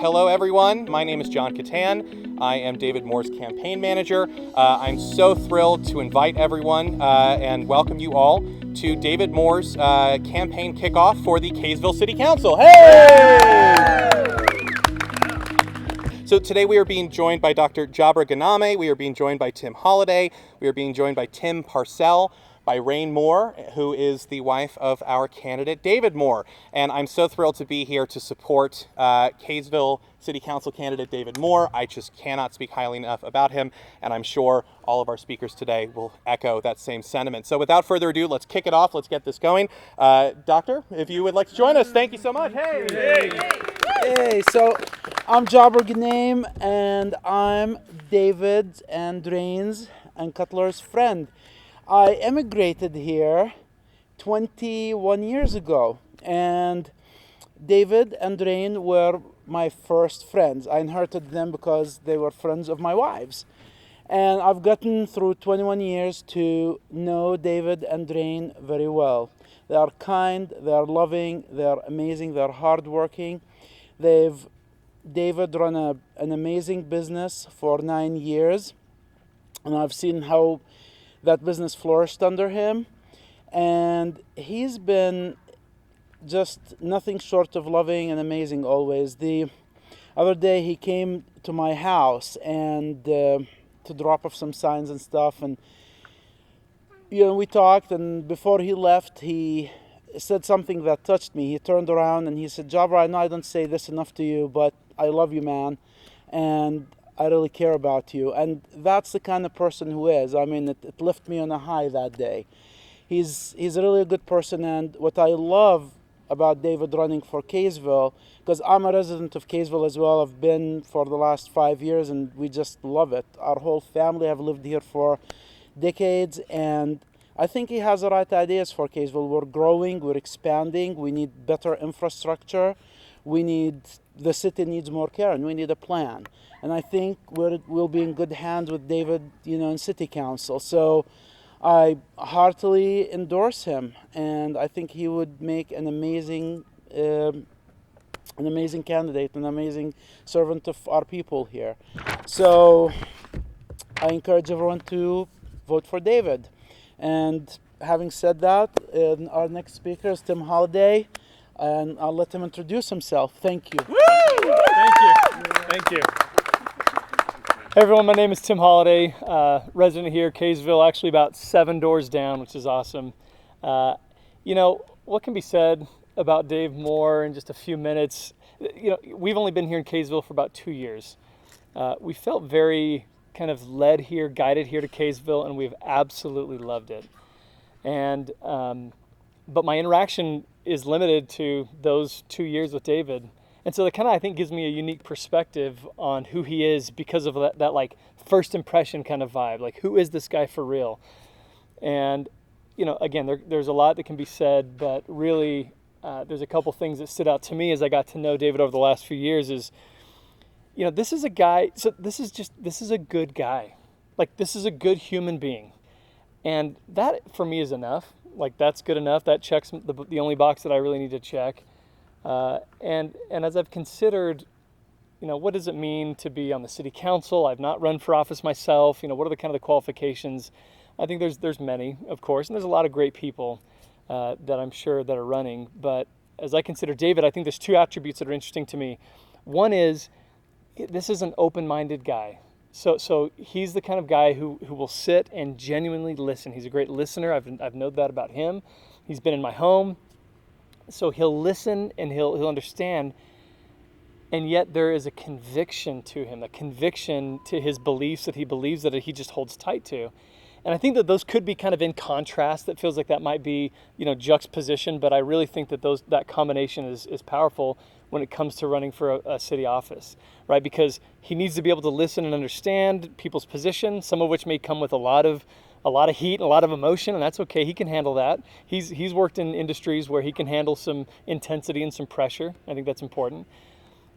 hello everyone. My name is John Catan. I am David Moore's campaign manager. I'm so thrilled to invite everyone and welcome you all to David Moore's campaign kickoff for the Kaysville City Council. Hey! So today we are being joined by Dr. Jabra Ganame, we are being joined by Tim Holliday, we are being joined by Tim Parcell, by Rain Moore, who is the wife of our candidate David Moore. And I'm so thrilled to be here to support Kaysville City Council candidate David Moore. I just cannot speak highly enough about him, and I'm sure all of our speakers today will echo that same sentiment. So without further ado, let's kick it off, let's get this going. Doctor, if you would like to join us, thank you so much. Hey, so I'm Jabra Ganame, and I'm David and Rain's and Cutler's friend. I emigrated here 21 years ago, and David and Rain were my first friends. I inherited them because they were friends of my wives. And I've gotten through 21 years to know David and Rain very well. They are kind, they are loving, they are amazing, they are hardworking. David run an amazing business for 9 years, and I've seen how that business flourished under him, and he's been just nothing short of loving and amazing always. The other day he came to my house and to drop off some signs and stuff, and we talked, and before he left he said something that touched me. He turned around and he said, "Jabra, I know I don't say this enough to you, but I love you, man, and I really care about you." And that's the kind of person who is. I mean, it lifted me on a high that day. He's really a good person, and what I love about David running for Kaysville, because I'm a resident of Kaysville as well. I've been for the last 5 years, and we just love it. Our whole family have lived here for decades, and I think he has the right ideas for Kaysville. We're growing, we're expanding, we need better infrastructure, the city needs more care, and we need a plan. And I think we'll be in good hands with David, in City Council. So I heartily endorse him, and I think he would make an amazing candidate, an amazing servant of our people here. So I encourage everyone to vote for David. And having said that, our next speaker is Tim Holliday, and I'll let him introduce himself. Thank you. Woo! Thank you. Hey everyone, my name is Tim Holliday, resident here, Kaysville, actually about 7 doors down, which is awesome. What can be said about Dave Moore in just a few minutes? We've only been here in Kaysville for about 2 years. We felt very kind of led here, guided here to Kaysville, and we've absolutely loved it. And but my interaction is limited to those 2 years with David. And so that kind of, I think, gives me a unique perspective on who he is because of that like first impression kind of vibe. Like, who is this guy for real? And, again, there's a lot that can be said, but really there's a couple things that stood out to me as I got to know David over the last few years is, this is a guy, so this is a good guy. Like, this is a good human being. And that, for me, is enough. Like, that's good enough. That checks the only box that I really need to check. And as I've considered, what does it mean to be on the city council? I've not run for office myself. What are the kind of the qualifications? I think there's many, of course, and there's a lot of great people that I'm sure that are running. But as I consider David, I think there's 2 attributes that are interesting to me. One is, this is an open-minded guy. So he's the kind of guy who will sit and genuinely listen. He's a great listener. I've known that about him. He's been in my home. So he'll listen and he'll understand, and yet there is a conviction to him, a conviction to his beliefs that he believes that he just holds tight to. And I think that those could be kind of in contrast. That feels like that might be, juxtaposition, but I really think that that combination is powerful when it comes to running for a city office, right? Because he needs to be able to listen and understand people's position, some of which may come with a lot of heat and a lot of emotion, and that's okay. He can handle that. He's worked in industries where he can handle some intensity and some pressure. I think that's important.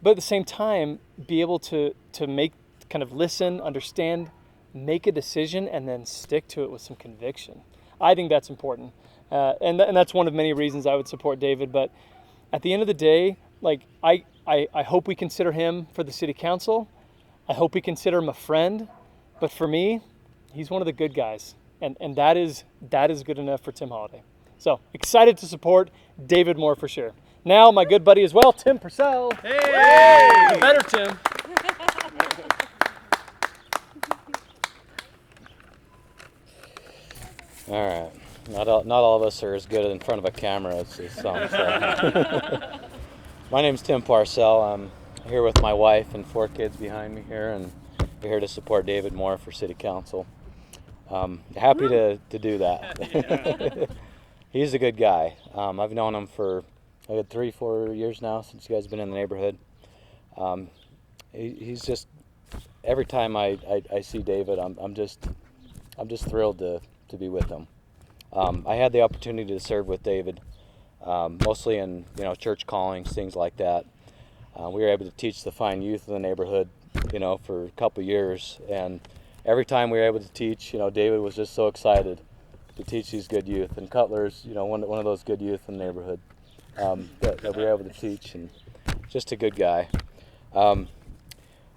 But at the same time, be able to make, kind of listen, understand, make a decision, and then stick to it with some conviction. I think that's important. And that's one of many reasons I would support David. But at the end of the day, like I I hope we consider him for the city council. I hope we consider him a friend. But for me, he's one of the good guys. And that is good enough for Tim Holiday. So excited to support David Moore for sure. Now my good buddy as well, Tim Purcell. Hey! The better Tim. All right. Not all of us are as good in front of a camera as some. So. My name's Tim Parcell. I'm here with my wife and 4 kids behind me here, and we're here to support David Moore for City Council. Happy to do that. He's a good guy. I've known him for 3-4 years now since you guys have been in the neighborhood. He's just, every time I see David, I'm just thrilled to be with him. I had the opportunity to serve with David, mostly in church callings, things like that. We were able to teach the fine youth of the neighborhood, for a couple years, and every time we were able to teach, David was just so excited to teach these good youth. And Cutler's, one of those good youth in the neighborhood that we were able to teach, and just a good guy.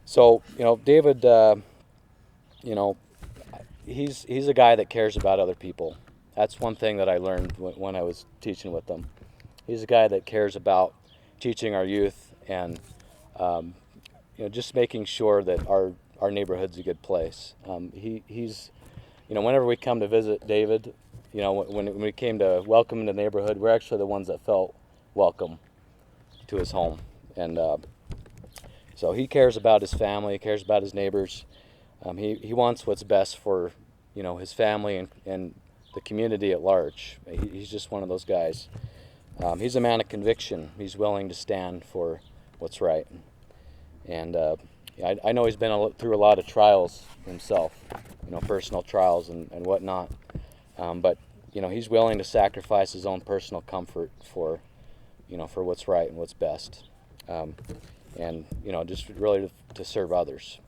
So David, he's a guy that cares about other people. That's one thing that I learned when I was teaching with them. He's a guy that cares about teaching our youth and just making sure that our neighborhood's a good place. He's whenever we come to visit David, when we came to welcome him to the neighborhood, we're actually the ones that felt welcome to his home. And so he cares about his family, he cares about his neighbors. He wants what's best for his family and the community at large. He's just one of those guys. He's a man of conviction. He's willing to stand for what's right. And I know he's been through a lot of trials himself, personal trials and whatnot. But he's willing to sacrifice his own personal comfort for what's right and what's best. And just really to serve others.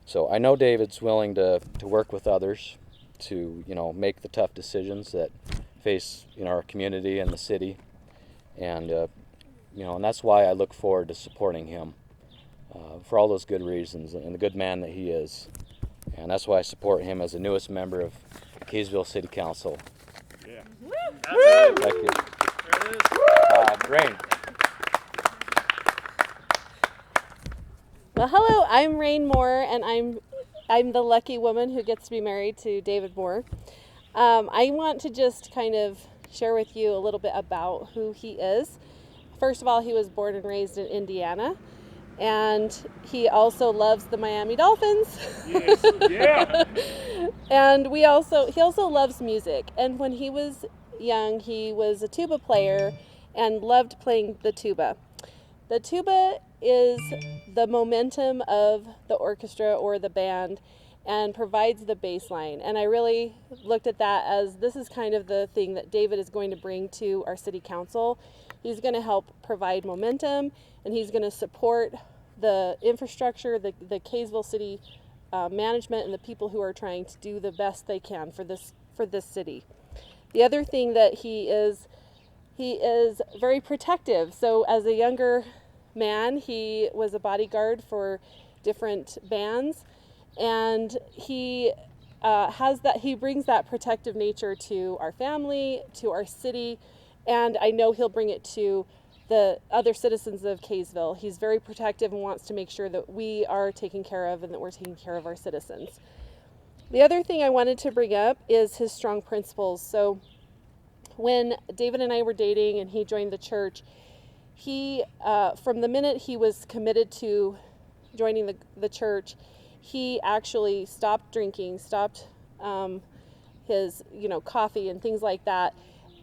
So I know David's willing to work with others to make the tough decisions that face our community and the city, and and that's why I look forward to supporting him for all those good reasons and the good man that he is, and that's why I support him as the newest member of Kaysville City Council. Yeah. Thank you. There it is. Rain. Well, hello, I'm Rain Moore, and I'm the lucky woman who gets to be married to David Moore. I want to just kind of share with you a little bit about who he is. First of all, he was born and raised in Indiana, and he also loves the Miami Dolphins. Yes. Yeah. And he also loves music. And when he was young, he was a tuba player and loved playing the tuba. The tuba is the momentum of the orchestra or the band and provides the bass line. And I really looked at that as this is kind of the thing that David is going to bring to our city council. He's going to help provide momentum, and he's going to support the infrastructure, the Kaysville city management, and the people who are trying to do the best they can for this city. The other thing that he is very protective. So as a younger man, he was a bodyguard for different bands, and he brings that protective nature to our family, to our city, and I know he'll bring it to the other citizens of Kaysville. He's very protective and wants to make sure that we are taken care of and that we're taking care of our citizens. The other thing I wanted to bring up is his strong principles. So when David and I were dating and he joined the church, he, from the minute he was committed to joining the church, he actually stopped drinking, stopped his coffee and things like that,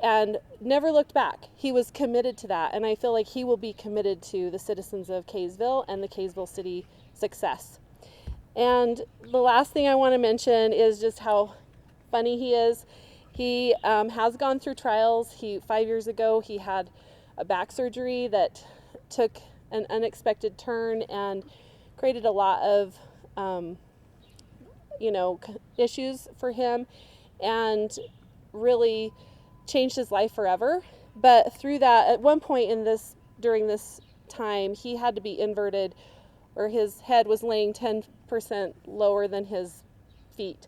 and never looked back. He was committed to that, and I feel like he will be committed to the citizens of Kaysville and the Kaysville city success. And the last thing I want to mention is just how funny he is. He has gone through trials. 5 years ago, he had a back surgery that took an unexpected turn and created a lot of issues for him, and really changed his life forever. But through that, at one point during this time, he had to be inverted, or his head was laying 10% lower than his feet.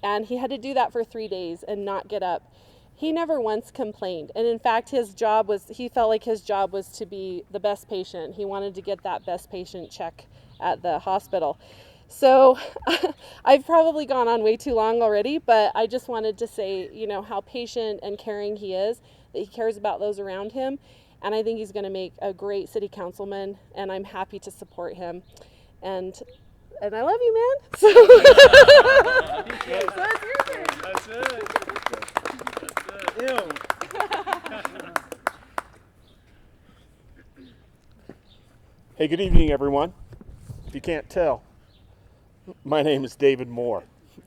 And he had to do that for 3 days and not get up. He never once complained. And in fact, he felt like his job was to be the best patient. He wanted to get that best patient check at the hospital. So I've probably gone on way too long already, but I just wanted to say, how patient and caring he is, that he cares about those around him. And I think he's going to make a great city councilman, and I'm happy to support him. And I love you, man. So it's your turn. That's it. Hey, good evening, everyone. If you can't tell, my name is David Moore,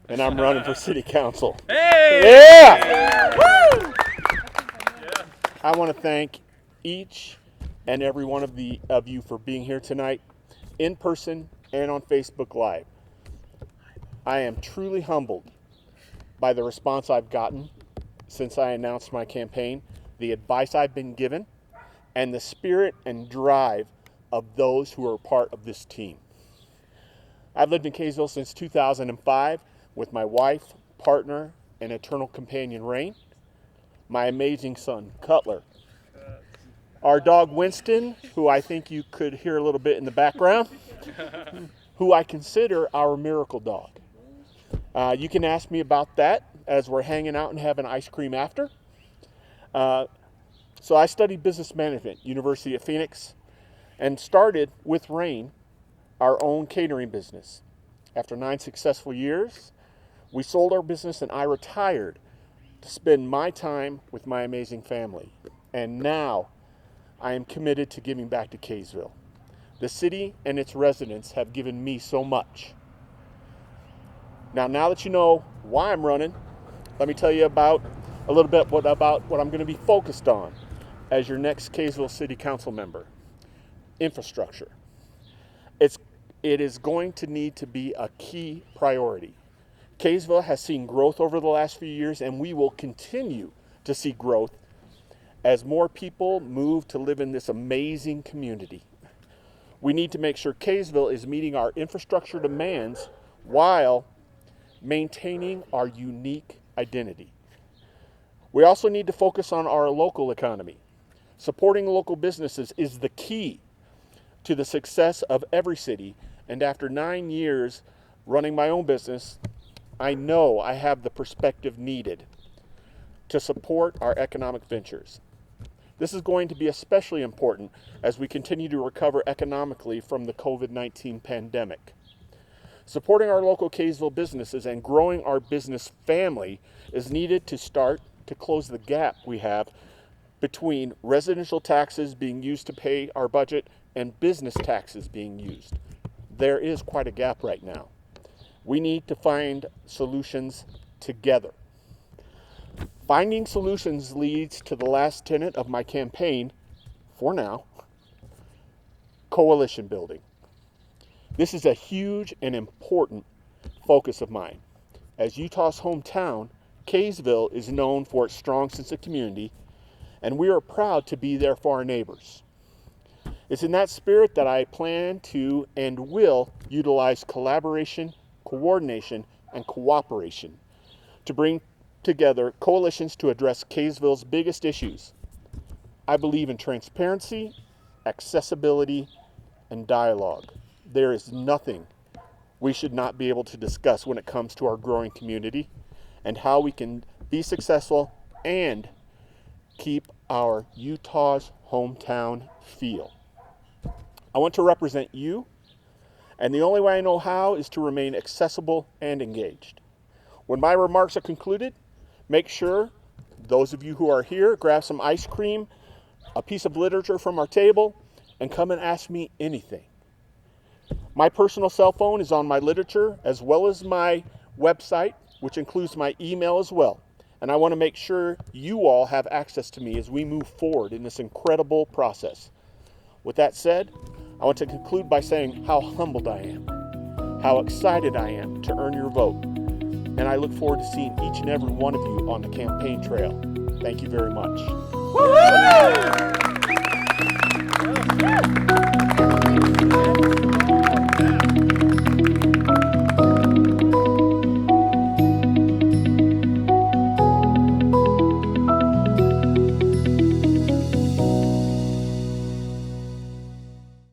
and I'm running for city council. Hey! Yeah! Woo! I want to thank each and every one of you for being here tonight, in person and on Facebook Live. I am truly humbled by the response I've gotten since I announced my campaign, the advice I've been given, and the spirit and drive of those who are part of this team. I've lived in Kaysville since 2005 with my wife, partner, and eternal companion, Rain, my amazing son, Cutler, our dog, Winston, who I think you could hear a little bit in the background, who I consider our miracle dog. You can ask me about that as we're hanging out and having ice cream after. So I studied business management, University of Phoenix, and started with Rain, our own catering business. After 9 successful years, we sold our business and I retired to spend my time with my amazing family. And now I am committed to giving back to Kaysville. The city and its residents have given me so much. Now that you know why I'm running, let me tell you about a little bit about what I'm going to be focused on as your next Kaysville City Council member. Infrastructure. It is going to need to be a key priority. Kaysville has seen growth over the last few years, and we will continue to see growth as more people move to live in this amazing community. We need to make sure Kaysville is meeting our infrastructure demands while maintaining our unique identity. We also need to focus on our local economy. Supporting local businesses is the key to the success of every city, and after 9 years running my own business, I know I have the perspective needed to support our economic ventures. This is going to be especially important as we continue to recover economically from the COVID-19 pandemic. Supporting our local Kaysville businesses and growing our business family is needed to start to close the gap we have between residential taxes being used to pay our budget and business taxes being used. There is quite a gap right now. We need to find solutions together. Finding solutions leads to the last tenet of my campaign, for now, coalition building. This is a huge and important focus of mine. As Utah's hometown, Kaysville is known for its strong sense of community, and we are proud to be there for our neighbors. It's in that spirit that I plan to and will utilize collaboration, coordination, and cooperation to bring together coalitions to address Kaysville's biggest issues. I believe in transparency, accessibility, and dialogue. There is nothing we should not be able to discuss when it comes to our growing community and how we can be successful and keep our Utah's hometown feel. I want to represent you, and the only way I know how is to remain accessible and engaged. When my remarks are concluded, make sure those of you who are here grab some ice cream, a piece of literature from our table, and come and ask me anything. My personal cell phone is on my literature as well as my website, which includes my email as well. And I want to make sure you all have access to me as we move forward in this incredible process. With that said, I want to conclude by saying how humbled I am, how excited I am to earn your vote, and I look forward to seeing each and every one of you on the campaign trail. Thank you very much.